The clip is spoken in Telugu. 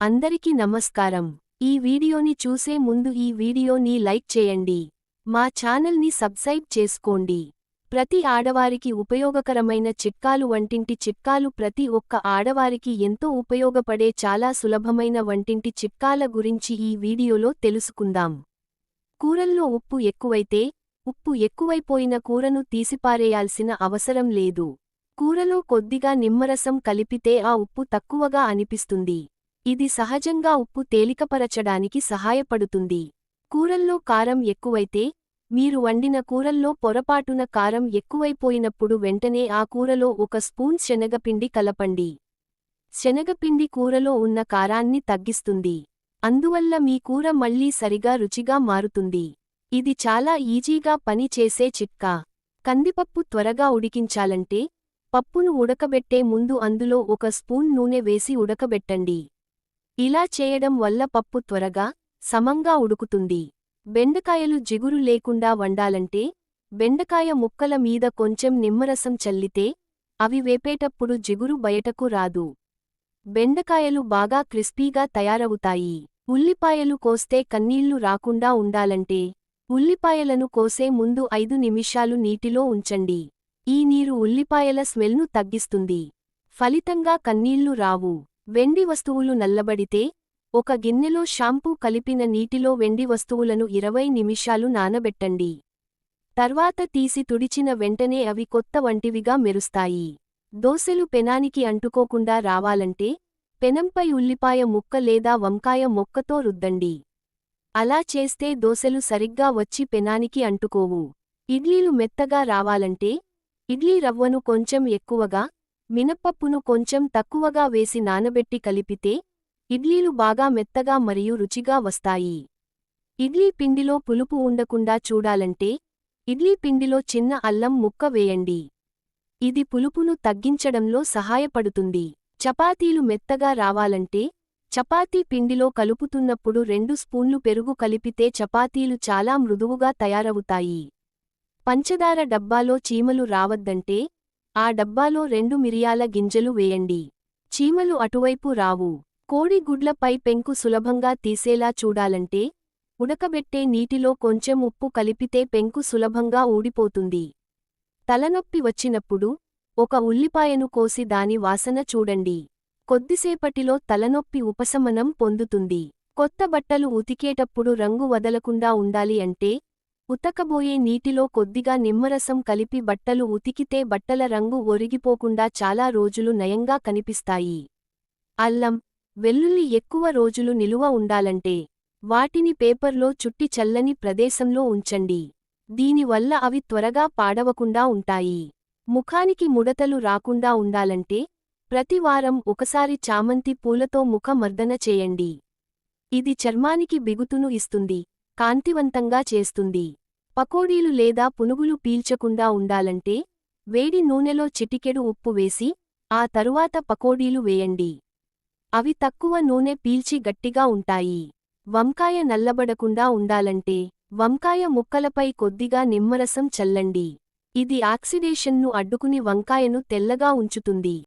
అందరికీ నమస్కారం. ఈ వీడియోని చూసే ముందు ఈ వీడియోని లైక్ చేయండి. మా ఛానల్ని సబ్స్క్రైబ్ చేసుకోండి. ప్రతి ఆడవారికి ఉపయోగకరమైన చిట్కాలు వంటింటి చిట్కాలు ప్రతి ఒక్క ఆడవారికి ఎంతో ఉపయోగపడే చాలా సులభమైన వంటింటి చిట్కాల గురించి ఈ వీడియోలో తెలుసుకుందాం. కూరల్లో ఉప్పు ఎక్కువైతే, ఉప్పు ఎక్కువైపోయిన కూరను తీసిపారేయాల్సిన అవసరం లేదు. కూరలో కొద్దిగా నిమ్మరసం కలిపితే ఆ ఉప్పు తక్కువగా అనిపిస్తుంది. ఇది సహజంగా ఉప్పు తేలికపరచడానికి సహాయపడుతుంది. కూరల్లో కారం ఎక్కువైతే, మీరు వండిన కూరల్లో పొరపాటున కారం ఎక్కువైపోయినప్పుడు వెంటనే ఆ కూరలో ఒక స్పూన్ శనగపిండి కలపండి. శనగపిండి కూరలో ఉన్న కారాన్ని తగ్గిస్తుంది. అందువల్ల మీ కూర మళ్ళీ సరిగా రుచిగా మారుతుంది. ఇది చాలా ఈజీగా పని చేసే చిట్కా. కందిపప్పు త్వరగా ఉడికించాలంటే, పప్పును ఉడకబెట్టే ముందు అందులో ఒక స్పూన్ నూనె వేసి ఉడకబెట్టండి. ఇలా చేయడం వల్ల పప్పు త్వరగా, సమంగా ఉడుకుతుంది. బెండకాయలు జిగురు లేకుండా వండాలంటే, బెండకాయ ముక్కల మీద కొంచెం నిమ్మరసం చల్లితే, అవి వేపేటప్పుడు జిగురు బయటకు రాదు. బెండకాయలు బాగా క్రిస్పీగా తయారవుతాయి. ఉల్లిపాయలు కోస్తే కన్నీళ్లు రాకుండా ఉండాలంటే, ఉల్లిపాయలను కోసే ముందు 5 నిమిషాలు నీటిలో ఉంచండి. ఈ నీరు ఉల్లిపాయల స్మెల్ను తగ్గిస్తుంది. ఫలితంగా కన్నీళ్లు రావు. వెండి వస్తువులు నల్లబడితే, ఒక గిన్నెలో షాంపూ కలిపిన నీటిలో వెండి వస్తువులను 20 నిమిషాలు నానబెట్టండి. తర్వాత తీసి తుడిచిన వెంటనే అవి కొత్త వంటివిగా మెరుస్తాయి. దోసెలు పెనానికి అంటుకోకుండా రావాలంటే, పెనంపై ఉల్లిపాయ ముక్క లేదా వంకాయ మొక్కతో రుద్దండి. అలా చేస్తే దోసెలు సరిగ్గా వచ్చి పెనానికి అంటుకోవు. ఇడ్లీలు మెత్తగా రావాలంటే, ఇడ్లీ రవ్వను కొంచెం ఎక్కువగా, మినప్పప్పును కొంచెం తక్కువగా వేసి నానబెట్టి కలిపితే, ఇడ్లీలు బాగా మెత్తగా మరియు రుచిగా వస్తాయి. ఇడ్లీ పిండిలో పులుపు ఉండకుండా చూడాలంటే, ఇడ్లీ పిండిలో చిన్న అల్లం ముక్క వేయండి. ఇది పులుపును తగ్గించడంలో సహాయపడుతుంది. చపాతీలు మెత్తగా రావాలంటే, చపాతీ పిండిలో కలుపుతున్నప్పుడు 2 స్పూన్లు పెరుగు కలిపితే చపాతీలు చాలా మృదువుగా తయారవుతాయి. పంచదార డబ్బాలో చీమలు రావద్దంటే, ఆ డబ్బాలో 2 మిరియాల గింజలు వేయండి. చీమలు అటువైపు రావు. కోడి గుడ్లపై పెంకు సులభంగా తీసేలా చూడాలంటే, ఉడకబెట్టే నీటిలో కొంచెం ఉప్పు కలిపితే పెంకు సులభంగా ఊడిపోతుంది. తలనొప్పి వచ్చినప్పుడు, ఒక ఉల్లిపాయను కోసి దాని వాసన చూడండి. కొద్దిసేపటిలో తలనొప్పి ఉపశమనం పొందుతుంది. కొత్త బట్టలు ఉతికేటప్పుడు రంగు వదలకుండా ఉండాలి అంటే, ఉతకబోయే నీటిలో కొద్దిగా నిమ్మరసం కలిపి బట్టలు ఉతికితే బట్టల రంగు ఒరిగిపోకుండా చాలా రోజులు నయంగా కనిపిస్తాయి. అల్లం, వెల్లుల్లి ఎక్కువ రోజులు నిలువ ఉండాలంటే, వాటిని పేపర్లో చుట్టి చల్లని ప్రదేశంలో ఉంచండి. దీనివల్ల అవి త్వరగా పాడవకుండా ఉంటాయి. ముఖానికి ముడతలు రాకుండా ఉండాలంటే, ప్రతి వారం ఒకసారి చామంతి పూలతో ముఖ మర్దన చేయండి. ఇది చర్మానికి బిగుతును ఇస్తుంది, కాంతివంతంగా చేస్తుంది. పకోడీలు లేదా పునుగులు పీల్చకుండా ఉండాలంటే, వేడి నూనెలో చిటికెడు ఉప్పు వేసి, ఆ తరువాత పకోడీలు వేయండి. అవి తక్కువ నూనె పీల్చి గట్టిగా ఉంటాయి. వంకాయ నల్లబడకుండా ఉండాలంటే, వంకాయ ముక్కలపై కొద్దిగా నిమ్మరసం చల్లండి. ఇది ఆక్సిడేషన్ను అడ్డుకుని వంకాయను తెల్లగా ఉంచుతుంది.